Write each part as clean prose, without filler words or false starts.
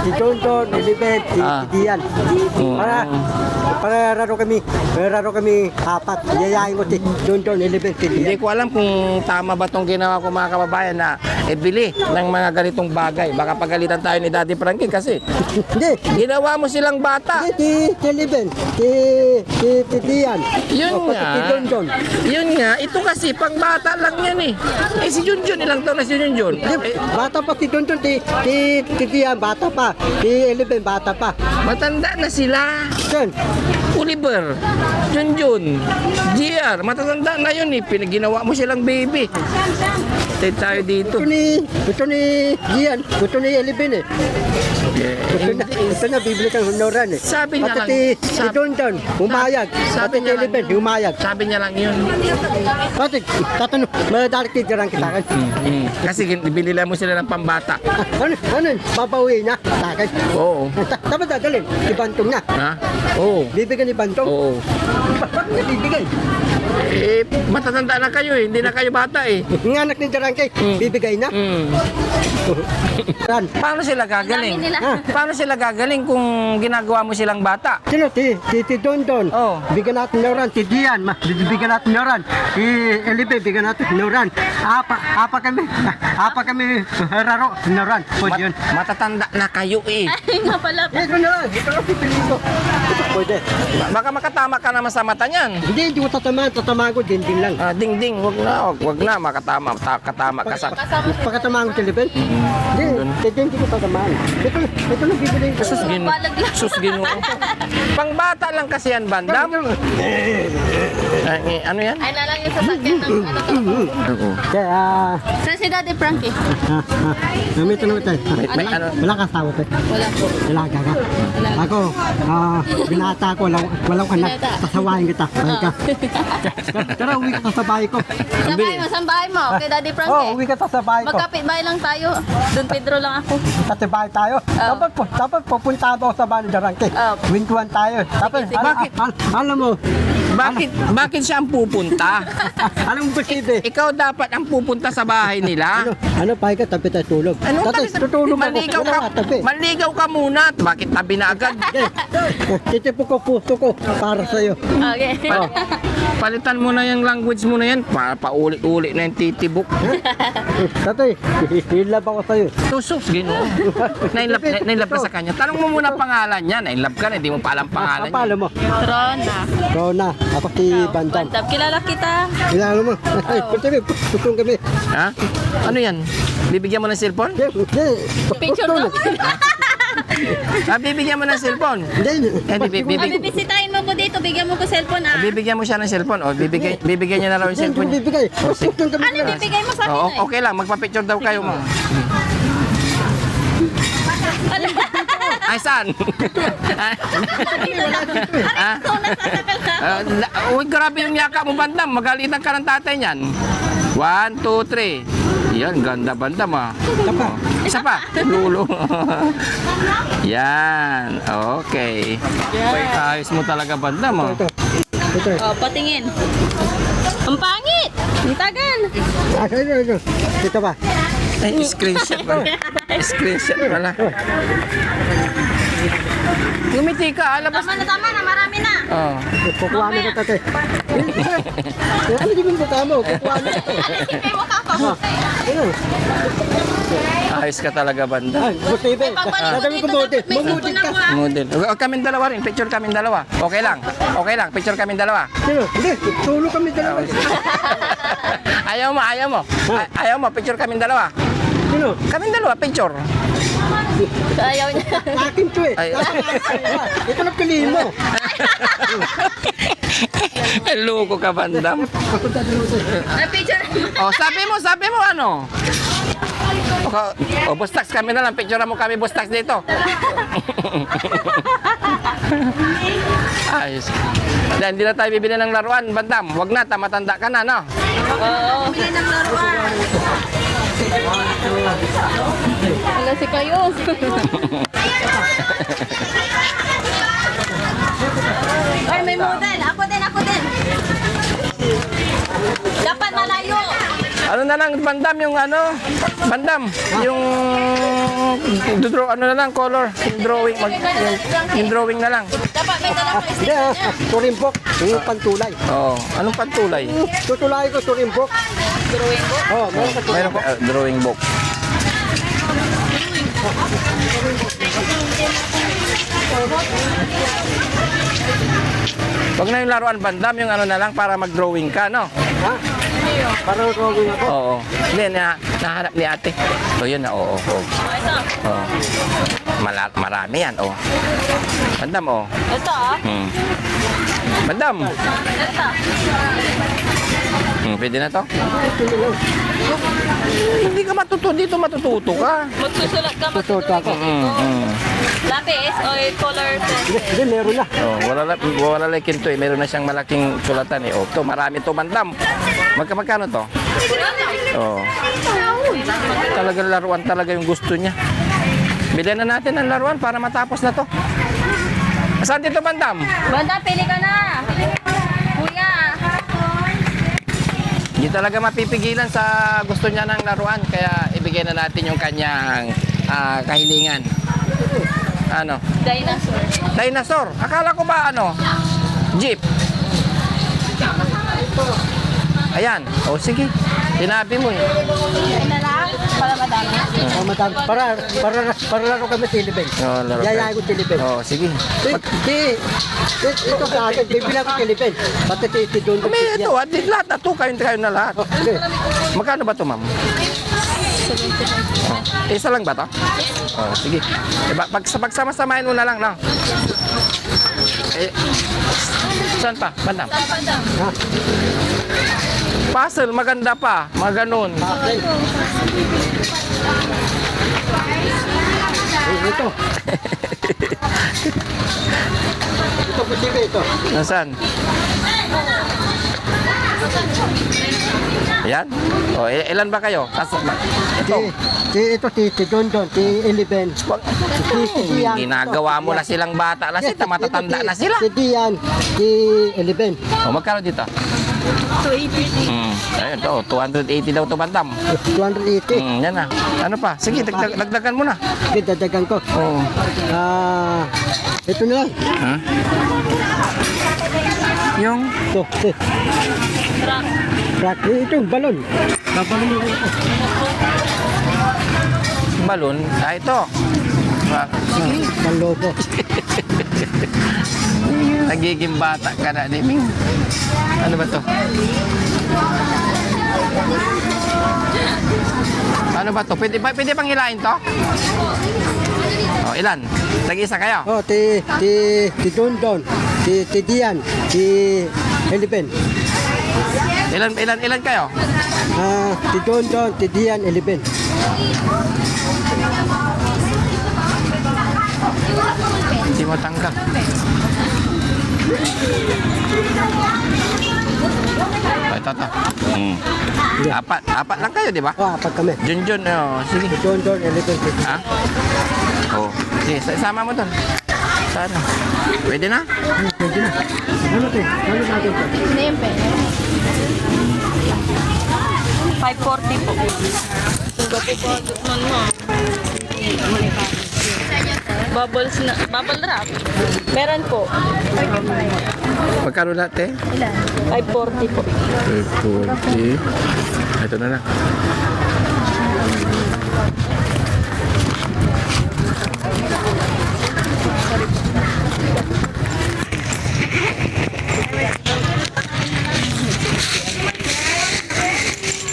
si John John, Elibet, si Dian. Para raro kami apat. Yayain ko si John John, Elibet, si Hindi Dian. ko alam kung tama ba itong ginawa ko mga kababayan na bili ng mga ganitong bagay. Baka pagalitan tayo ni Daddy Frankie kasi Hindi, ginawa mo silang bata. si Elibet, si Dian. Yun O, pati nga. si John John. Yun nga. Ito kasi pang bata lang yan eh. Si Junjun, ilang taon na si Junjun? Bata pa si John John, si Dian, bata pa. Si Elibet, bata pa. Matanda na sila. Yan. Oliver, Junjun, GR, matatanda na yun eh. Pinaginawa mo silang baby. Tayo tayo dito. Ito ni Dian, ito ni Elibet eh. Ito na, bibili kang honoran eh. Sabi niya lang. Pati si John John, humayag. Pati si Elibet, humayag. Sabi niya lang yun. Pati, tatanong, madalit dirang kita kan. Kasi binila mo sila ng pambata. Ano, babawi niya sa akin. Oo. Dapat dadalhin, si Bantong na. Ha? Oo. Bibigyan ni Bantong. Oo. Bakit niya bibigyan? Matatanda na kayo eh. Hindi na kayo bata eh. Ng anak ni Darangke, bibigay na. Ran. Paano sila gagaling? Dami nila. Paano sila gagaling kung ginagawa mo silang bata? Sino? Si Don Don. Oh. Bigyan natin na ran. Si Dian, bigyan natin na ran. Si Elibe, bigyan natin na ran. Apa kami raro na ran. Pwede yun. Matatanda na kayo eh. Ay, nga pala. Ito na ran. Ito lang pipiliin ko. Ito pwede. Baka makatama ka naman sa mata niyan. Hindi ko tatamaan. Tatamaan ko, dinding lang. Ding-ding, wag na, makatama ka sa... Pagkatamaan ko si Elibe. Hindi ko tatamaan. Ito lang pipiliin ko. Balag lang. Sus Ginoo. Pang bata lang kasi yan, bandam. Ano yan? Ay, na lang yung sasakyan ng ano to. Oo. Kaya, Saan si Daddy Frankie? may tanong tayo. May ano? Wala ka asawa tayo. Wala po. Wala ka. Ako, binata ko, walang anak. Binata. Pasawahin kita. Bahay ka. Tara, uwi ka sa bahay ko. Saan bahay mo? Kay Daddy Oh, Frankie? uwi ka sa bahay ko. Magkapit bahay lang tayo. Doon Pedro lang ako. Kasi bahay tayo. Dapat pupunta ako sa bahay ni Darangke. Oh. Wintuan tayo. Tapos, sige. alam mo, Bakit siya ang pupunta? alam mo ba sige? Ikaw dapat ang pupunta sa bahay nila. Ano, bahay ka, tabi tayo tulog. Tapos, tutulog ako. Manligaw Wala ka, nga, tabi. manligaw ka muna. Bakit tabi na agad? Titipo ko puso ko para sa'yo. Okay. Palitan mo na yung language mo na yan. Paulit-ulit na yung titibok. Tatay, hilab ako sa'yo. Tusos, Ginoo. Nainlove ka sa kanya. Tanong mo muna pangalan niya. Nainlove ka na, hindi mo pa alam pangalan niya. Kapalo mo. Rona. Rona, ako si Bandam. Bantab. Kilala kita. Kilala mo. Ay, pwede tutulong kami. Ha? Ano yan? Bibigyan mo ng cellphone? Picture daw. Bibigyan mo ng cellphone? Bibisitahin mo ko dito. Bigyan mo ko cellphone Bibigyan mo siya ng cellphone. O, bibigyan niya na raw yung cellphone niya. Bibigay. Tutulong kami. Ano bibigay mo sa akin? Oo, okay lang. Magpa-picture daw kayo mo. Ay, saan? Ha? Uy, grabe yung yaka mo, Bandam. Magalitan ka ng tatay niyan. 1, 2, 3. Yan, ganda, Bandam, ah. Isa pa. Lulo. Yan. Okay. Ayos mo talaga, Bandam, ah. Ito. Oh, patingin. Ang pangit. Ang tagal. Ito. Ito ba? Ay, screenshot pala. Screenshot pala. Ngumiti ka, alabas. Tama na. Marami na. Oh. Kukuha mo ka tatay. Ano di mo tama? Kukuha mo. Isipin mo ka ako. Ano? Ayos ka talaga, Bandam. Ay, posible. Papalik ko dito. May Mamudit sipon ka. ako ah. Model. Kaming dalawa rin. Picture kaming dalawa. Okay lang. Okay lang. Picture kaming dalawa. Sino? Hindi, tulo kami dalawa. Ayaw mo, ayaw mo. Ayaw mo, picture kaming dalawa. Sino? Kaming dalawa, picture. Ayaw niya. Akin to eh. Ay. Ito na piliin mo. Loko ka, Bandam. Ako dadalo sa'yo. Picture. Oh, sabi mo ano? O, bustax kami na lang. Picture mo kami bustax dito. Ayos. Dahil hindi na tayo bibili ng laruan, Bandam. Wag na, matanda ka na, no? Oo. Bili ng laruan. Wala si Kayos. Ay, may model. Ako din. Dapat malayo. Ano na lang, Bandam, yung ano? Bandam, yung ano na lang, color. Yung drawing, yung drawing na lang. Dapat may dala ka Hindi turimbok. Yung pantulay. Oo. Anong pantulay? Tutulay ko turimbok. drawing book. Oh, meron ka Mayroon ko, drawing book. Wag na yung laruan bandam, yung ano na lang para mag-drawing ka, no? Ha? Parang drawing ako. Oo. Hindi, nahanap ni ate. So, yun na, oo. Ito. Oo. Marami yan, oo. Bandam, oo. Ito Bandam. Ito. Pwede na to? Hindi ka dito matututo ka. Magsusulat ka. Tututo ako. Lapis o color pencil. Hindi, meron na. Oh, wala like to eh. Meron na siyang malaking sulatan eh. Oh, to marami to bandam. Magkano to? Oh. Talagang laruan talaga yung gusto niya. Bilhin na natin ang laruan para matapos na to. Saan dito bandam? Banda, pili ka na. Kuya. Hindi talaga mapipigilan sa gusto niya ng laruan. Kaya ibigay na natin yung kanyang kahilingan. Ano? Dinosaur. Dinosaur. Akala ko ba ano? Jeep. Ayan. O sige. Sinabi mo eh. Ay na lang. Para madami. Oh, madam. Para laro kami tilibin. Oh, laro kayo. Yayain ko tilibin. Oh, sige. Ito sa akin, bibilang ko tilibin. Pati doon. May ito, at least lahat na to. Kayo na lahat. Okay. Magkano ba to, ma'am? Oh. Isa lang ba to? Oh, sige. Pagsama-samahin mo na lang, no? Eh, saan pa? Bandam. Ha? Puzzle, maganda pa. Maganon. Okay. Ito. Ito posible ito. Nasaan? Ayan? O, ilan ba kayo? Ito. Si Don, si Eliben. Ginagawa mo na silang bata. Kasi matatanda na sila. Si Dian, si Eliben. O, magkano dito? 280. Ayun, to, 280 daw to bandam. 280. Yan na. Ano pa? Sige, dagdagan mo na. Dadagan ko. Oo. Ito na lang. Ha? Yung? Ito. Rock. Ito yung balon. Babalon mo ito. Balon? Ito. Sige. Panloko. Nagiging bata ka na, Deming. Ano ba to? Ano ba to? Pwede pang hilain to? Oh, ilan? Nag-isa kayo? Oh, si Don, si Dian, si Eliben. Ilan kayo? Si Don, si Dian, Eliben. Hindi mo tanggap. Ito. Apat lang kayo, di ba? Oh, apat kami. Junjun, oh. Sige. Si Don, Eliben. Ha? Oh. Sige, sama mo doon. Sana. Pwede na? Pwede na. Ano natin? Ano natin ito? Name pen. 540 po. Bubbles na. Bubble wrap. Meron po. Magkano natin? 540 po. 40. Ito na lang.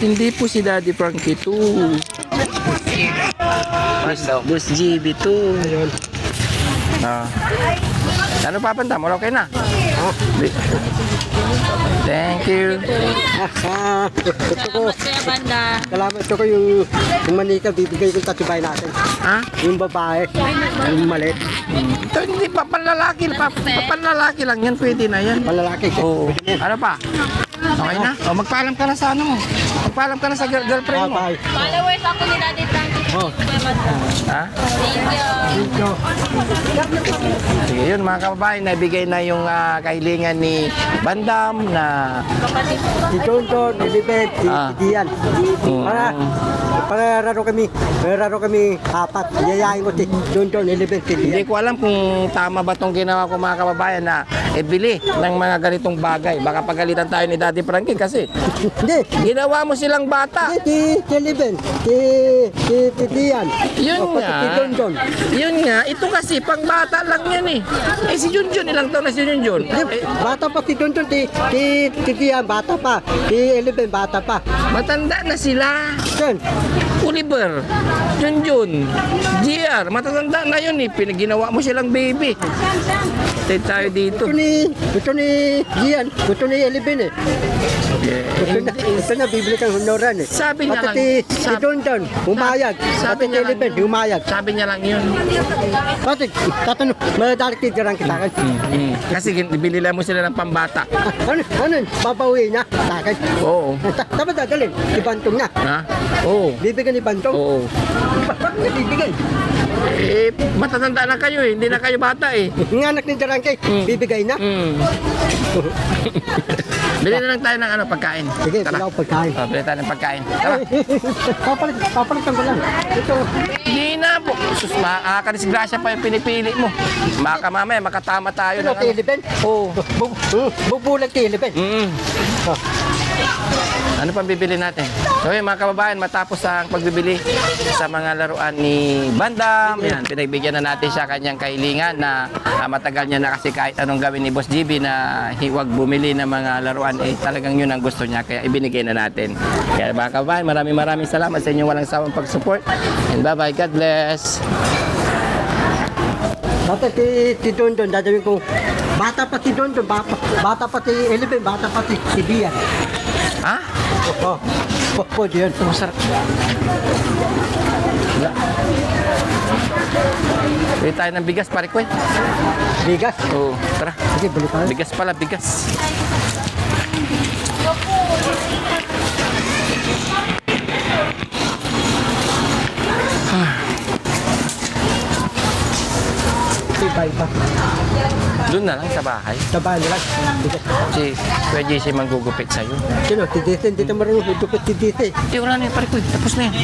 Hindi po si Daddy Frankie to. Boss GB to. Ayun. Ano papanda mo? Okay na? Thank you. Ito ko. Salamat Kuya Banda. Salamat. Ito ko yung manika. Bibigay kong tatibay natin. Ha? Yung babae. Yung maliit. Ito hindi pa panlalaki. Panlalaki lang yan. Pwede na yan. Malalaki. Oo. Ano pa? Okay na? O, magpaalam ka na sa ano mo. Magpaalam ka na sa girlfriend mo. Bye. Followers ako ni Daddy Frankie. Oh. Ha? Dito. Sige, yun mga kababayan, nabigay na yung kahilingan ni Bandam na Si Tonton, Elibet, si Dian. Para raro kami apat. Yayain ko si Tonton, Elibet, si hindi Dian. ko alam kung tama ba itong ginawa ko mga kababayan na bili ng mga ganitong bagay. Baka pagalitan tayo ni Daddy Frankie kasi Hindi. ginawa mo silang bata. Si Elibet, si Dian. Yun O, nga. Si Tonton. Yun nga, ito kasi pang bata lang yan eh. Eh si Junjun, ilang taon na si Junjun? Hindi, bata pa si Tonton, si Dian, bata pa. Si Elibet, bata pa. Matanda na sila. Yan. Oliver, Junjun, JR, matatanda na yun eh. Pinaginawa mo silang baby. Stay tayo dito. Gusto ni Dian, gusto ni Elibet eh. Gusto na bibili kang honoran eh. Sabi niya lang. Si Tonton, umayag. Sabi Pati niya si Elibet, lang. umayag. Sabi niya lang yun. Pati, tatanong, madalik titirang kita kan. Kasi bili lang mo sila ng pambata. Ano, babawi na sa akin. Oo. Dapat dadalhin, ibantong na. Ha? Oo. Bibigyan ni Bantong. Oo. Bakit niya bibigyan? Eh, matatanda na kayo eh. Hindi na kayo bata eh. Ng anak ni Jarangke, bibigay na. Hmm. Bili na lang tayo ng pagkain. Sige, Tara. pilaw pagkain. Bili tayo ng pagkain. Tara. Papalitan ko lang. Ito, Hindi na po. Sus, makakadisgrasya pa yung pinipili mo. Baka mamaya makatama tayo ano, ng Tiliben? Oo. Bubulag Tiliben. Mm. Oh. Ano pang bibili natin? So yun mga kababayan, matapos ang pagbibili sa mga laruan ni Bandam, yan, pinagbigyan na natin siya kanyang kahilingan na matagal niya na kasi kahit anong gawin ni Boss GB na huwag bumili ng mga laruan, eh talagang yun ang gusto niya, kaya ibinigay na natin. Kaya mga kababayan, maraming salamat sa inyong walang sawang pag-support. And bye-bye, God bless! Bata si Dondon, dadawin ko. Bata pa si Dondon, bata pa si Elibet, bata pa si Dian. Ha? Oh, Dian. Masarap. Bili tayo ng bigas, pare ko eh. Bigas. Oo, tara. Sige, balik tayo. Bigas pala, bigas. Bye pa. Doon na lang sa bahay. Sa bahay na lang. Bigas. Si Kuya JC manggugupit sa'yo. Sino? Si Dito, hindi marunong higupit si Dito. Hindi, wala na yun, pare ko. Tapos na yan.